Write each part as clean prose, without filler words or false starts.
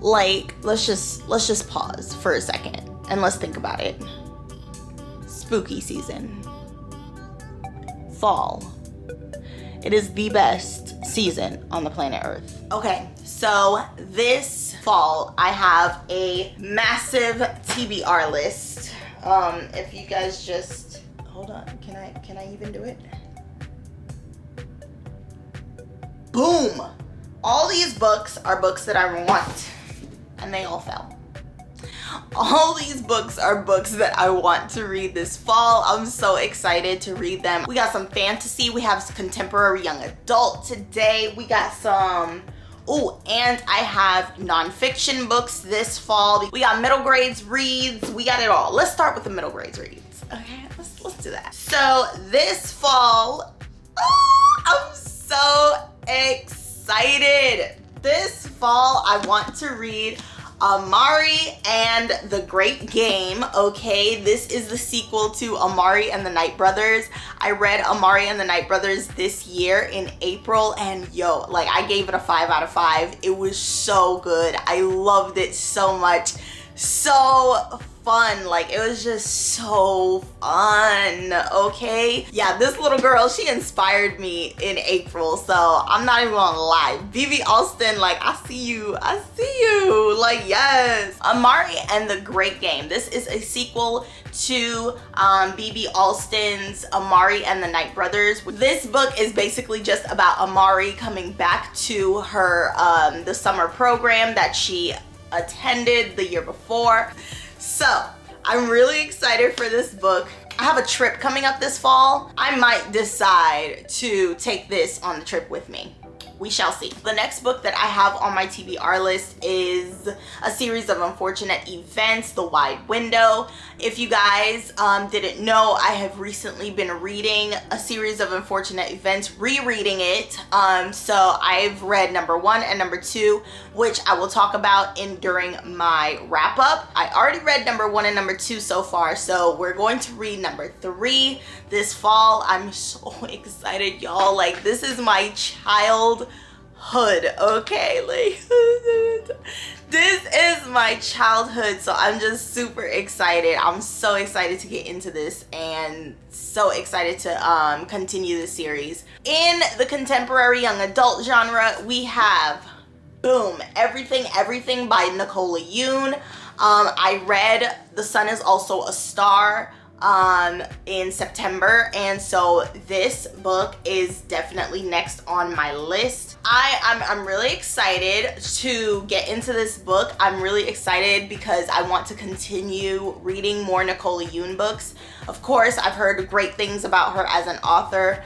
Like, let's just pause for a second and let's think about it. Spooky season. Fall. It is the best season on the planet Earth. Okay, so this fall I have a massive TBR list. If you guys just hold on, can I even do it? Boom! All these books are books that I want, and they all fell. All these books are books that I want to read this fall. I'm so excited to read them. We got some fantasy, we have some contemporary young adult today. We got some, and I have nonfiction books this fall. We got middle grades reads, we got it all. Let's start with the middle grades reads. Okay, let's do that. So this fall, I'm so excited. This fall I want to read Amari and the Great Game. Okay, this is the sequel to Amari and the Night Brothers. I read Amari and the Night Brothers this year in April, and yo, like, I gave it a 5 out of 5. It was so good. I loved it so much. So fun. Like, it was just so fun. Okay, yeah, this little girl, she inspired me in April, so I'm not even gonna lie. BB Alston, like, I see you, like, yes. Amari and the Great Game. This is a sequel to BB Alston's Amari and the Night Brothers. This book is basically just about Amari coming back to her the summer program that she attended the year before. So I'm really excited for this book. I have a trip coming up this fall. I might decide to take this on the trip with me. We shall see. The next book that I have on my TBR list is a series of unfortunate events, The Wide Window. If you guys didn't know, I have recently been reading a series of unfortunate events, rereading it. So I've read number 1 and number 2, which I will talk about during my wrap up. I already read number 1 and number 2 so far, so we're going to read number 3 this fall. I'm so excited, y'all. Like, this is my childhood, okay? Like, this is my childhood, so I'm just super excited. I'm so excited to get into this and so excited to continue the series. In the contemporary young adult genre, we have, boom, Everything by Nicola Yoon. I read The Sun Is Also a Star in September, and so this book is definitely next on my list. I'm really excited to get into this book. I'm really excited because I want to continue reading more Nicola Yoon books. Of course, I've heard great things about her as an author.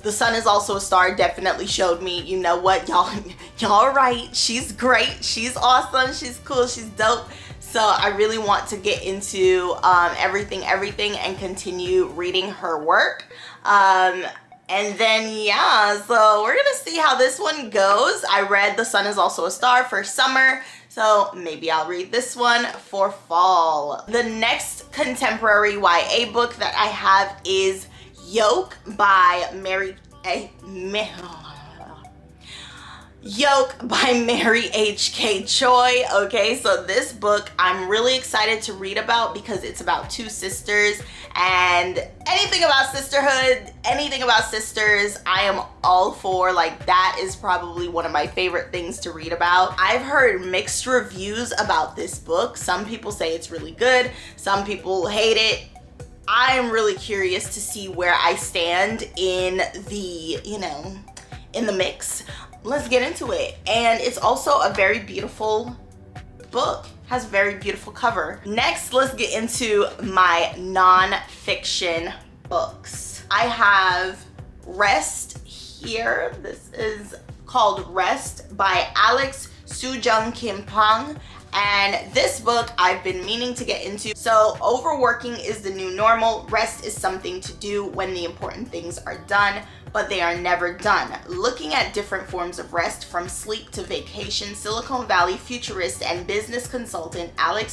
The Sun Is Also a Star definitely showed me, you know what, y'all right, she's great, she's awesome, she's cool, she's dope. So I really want to get into everything and continue reading her work. And then, yeah, so we're gonna see how this one goes. I read The Sun Is Also a Star for summer, so maybe I'll read this one for fall. The next contemporary YA book that I have is Yoke by Mary H.K. Choi. Okay, so this book I'm really excited to read about because it's about 2 sisters, and anything about sisterhood, anything about sisters, I am all for. Like, that is probably one of my favorite things to read about. I've heard mixed reviews about this book. Some people say it's really good, some people hate it. I'm really curious to see where I stand in the, in the mix. Let's get into it. And it's also a very beautiful book. Has a very beautiful cover. Next, let's get into my non-fiction books. I have Rest here. This is called Rest by Alex Soo-jung Kim Pang. And this book I've been meaning to get into. So, overworking is the new normal. Rest is something to do when the important things are done, but they are never done. Looking at different forms of rest, from sleep to vacation, Silicon Valley futurist and business consultant Alex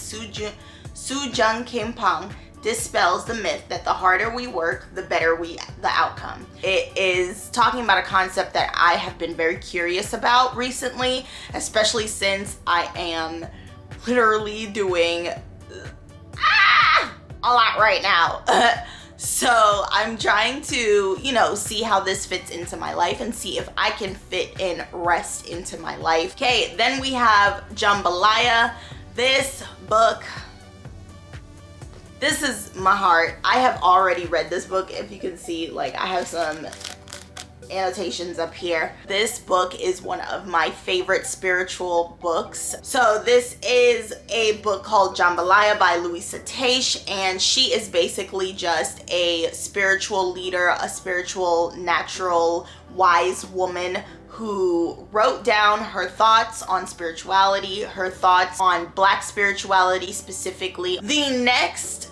Soo-jung Kim Pang dispels the myth that the harder we work, the better the outcome. It is talking about a concept that I have been very curious about recently, especially since I am literally doing a lot right now. So I'm trying to, see how this fits into my life and see if I can fit in rest into my life. Okay, then we have Jambalaya. This book, this is my heart. I have already read this book. If you can see, like, I have some annotations up here. This book is one of my favorite spiritual books. So this is a book called Jambalaya by Louisa Teish, and she is basically just a spiritual leader, a spiritual, natural, wise woman who wrote down her thoughts on spirituality, her thoughts on Black spirituality specifically. The next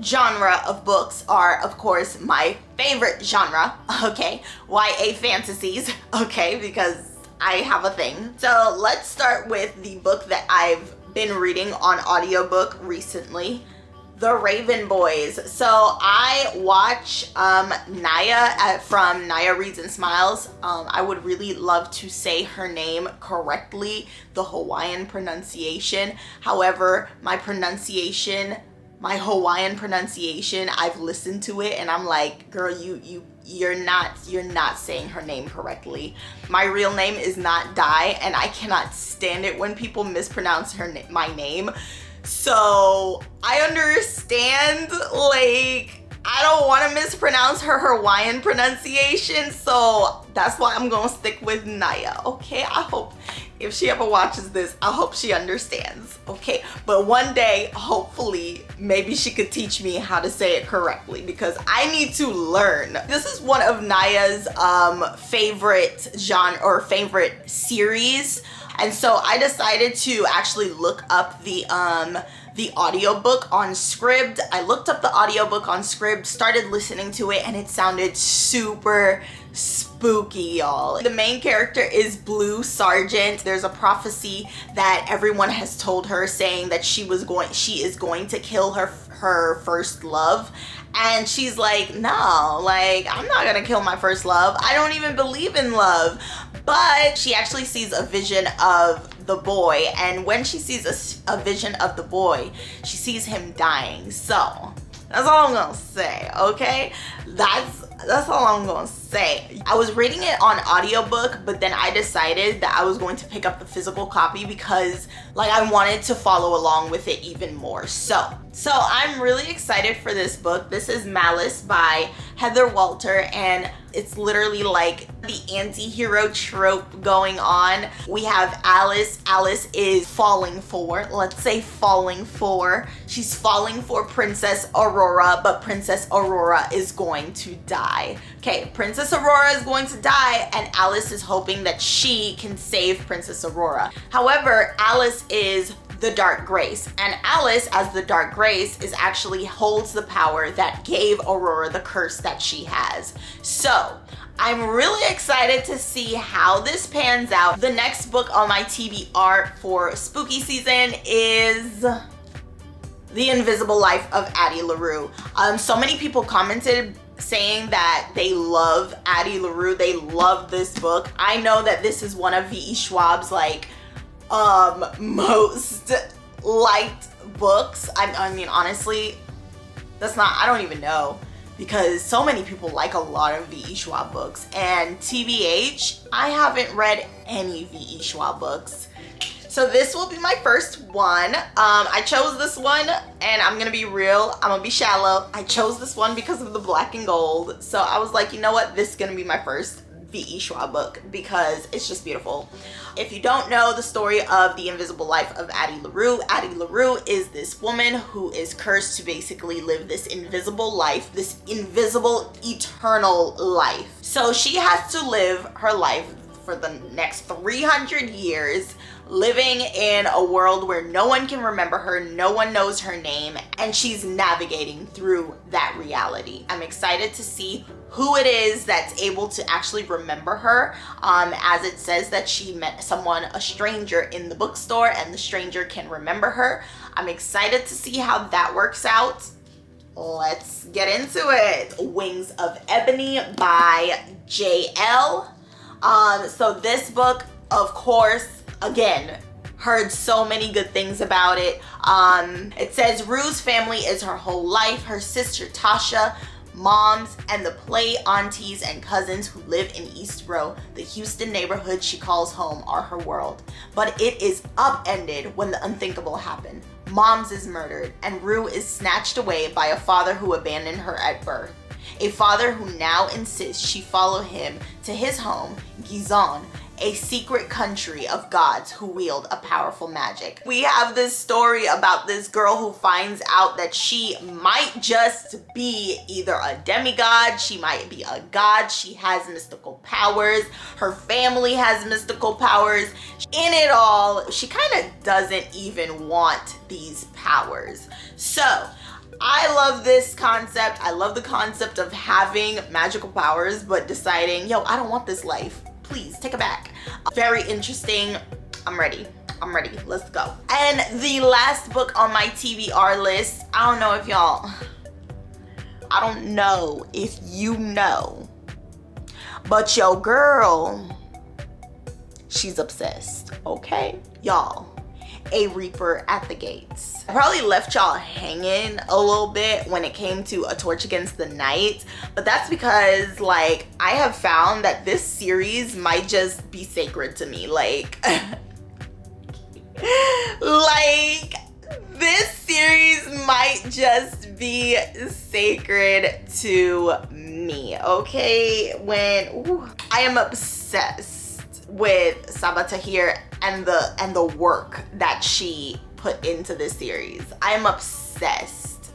genre of books are, of course, my favorite genre, okay, YA fantasies, okay, because I have a thing. So let's start with the book that I've been reading on audiobook recently, The Raven Boys. So I watch Naya from Naya Reads and Smiles. I would really love to say her name correctly, the Hawaiian pronunciation. However, my Hawaiian pronunciation, I've listened to it and I'm like, girl, you're not saying her name correctly. My real name is not Dai, and I cannot stand it when people mispronounce my name. So I understand, like, I don't want to mispronounce her Hawaiian pronunciation, so that's why I'm gonna stick with Naya, okay? I hope if she ever watches this, I hope she understands, okay? But one day, hopefully, maybe she could teach me how to say it correctly, because I need to learn. This is one of Naya's favorite genre or favorite series, and so I decided to actually look up the audiobook on Scribd. I looked up the audiobook on Scribd, started listening to it, and it sounded super spooky, y'all. The main character is Blue Sargent. There's a prophecy that everyone has told her saying that she is going to kill her first love. And she's like, no, like, I'm not gonna kill my first love. I don't even believe in love. But she actually sees a vision of the boy, and when she sees a vision of the boy, she sees him dying. So that's all I'm gonna say, okay? That's all I'm gonna say. I was reading it on audiobook, but then I decided that I was going to pick up the physical copy because, like, I wanted to follow along with it even more. So I'm really excited for this book. This is Malice by Heather Walter, and it's literally like the anti-hero trope going on. We have Alice. Alice is falling for, she's falling for Princess Aurora, but Princess Aurora is going to die. Okay, Princess Aurora is going to die, and Alice is hoping that she can save Princess Aurora. However, Alice is the Dark Grace, and Alice, as the Dark Grace, actually holds the power that gave Aurora the curse that she has. So I'm really excited to see how this pans out. The next book on my TBR for spooky season is The Invisible Life of Addie LaRue. So many people commented saying that they love Addie LaRue. They love this book. I know that this is one of V.E. Schwab's most liked books. I mean, honestly, I don't even know, because so many people like a lot of V.E. Schwab books, and TBH, I haven't read any V.E. Schwab books. So this will be my first one. I chose this one, and I'm gonna be real, I'm gonna be shallow. I chose this one because of the black and gold. So I was like, you know what, this is gonna be my first V.E. Schwab book because it's just beautiful. If you don't know the story of The Invisible Life of Addie LaRue is this woman who is cursed to basically live this invisible life, this invisible eternal life. So she has to live her life for the next 300 years, living in a world where no one can remember her, no one knows her name, and she's navigating through that reality. I'm excited to see who it is that's able to actually remember her, as it says that she met someone, a stranger, in the bookstore, and the stranger can remember her. I'm excited to see how that works out. let's get into it. Wings of Ebony by JL. So this book, of course, again, heard so many good things about it. It says Rue's family is her whole life. Her sister Tasha, moms, and the play aunties and cousins who live in East Row, the Houston neighborhood she calls home, are her world. But it is upended when the unthinkable happened. Moms is murdered, and Rue is snatched away by a father who abandoned her at birth. A father who now insists she follow him to his home, Gizon, a secret country of gods who wield a powerful magic. We have this story about this girl who finds out that she might just be either a demigod, she might be a god, she has mystical powers, her family has mystical powers. In it all, she kind of doesn't even want these powers. So, I love this concept. I love the concept of having magical powers, but deciding, yo, I don't want this life. Please take it back. Very interesting. I'm ready. Let's go. And the last book on my TBR list, I don't know if you know, but your girl, she's obsessed, okay? Y'all, A Reaper at the Gates. I probably left y'all hanging a little bit when it came to A Torch Against the Night, but that's because, like, I have found that this series might just be sacred to me. Like, this series might just be sacred to me, okay? I am obsessed with Sabaa Tahir and the work that she put into this series. I'm obsessed.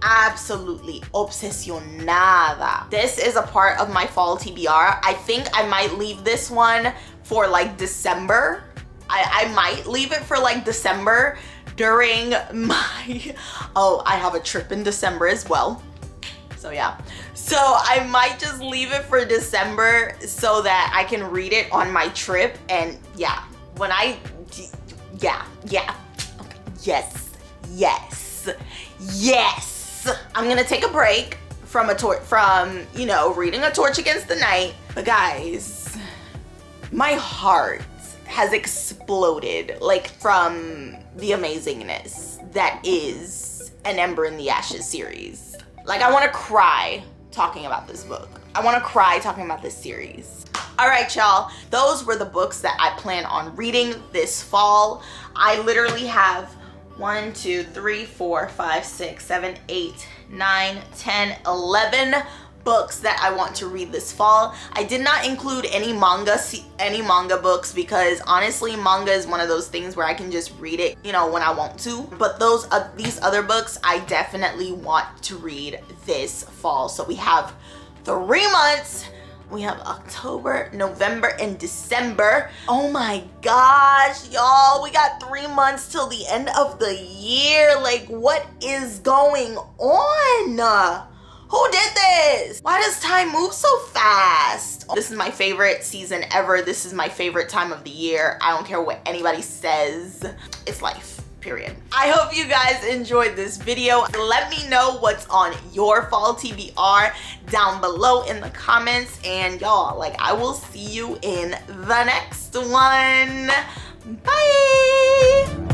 Absolutely obsesionada. This is a part of my fall TBR. I think I might leave this one for like December. I might leave it for like December during my, I have a trip in December as well. So yeah. So I might just leave it for December so that I can read it on my trip. And yeah, okay. Yes. I'm gonna take a break from reading A Torch Against the Night. But guys, my heart has exploded, like, from the amazingness that is An Ember in the Ashes series. Like, I want to cry talking about this book. I want to cry talking about this series. All right, y'all. Those were the books that I plan on reading this fall. I literally have 1, 2, 3, 4, 5, 6, 7, 8, 9, 10, 11 books that I want to read this fall. I did not include any manga books because honestly, manga is one of those things where I can just read it, when I want to. But these other books, I definitely want to read this fall. So we have 3 months. We have October, November, and December. Oh my gosh, y'all, we got 3 months till the end of the year. Like, what is going on? Who did this? Why does time move so fast? This is my favorite season ever. This is my favorite time of the year. I don't care what anybody says. It's life, period. I hope you guys enjoyed this video. Let me know what's on your fall TBR down below in the comments. And y'all, I will see you in the next one. Bye.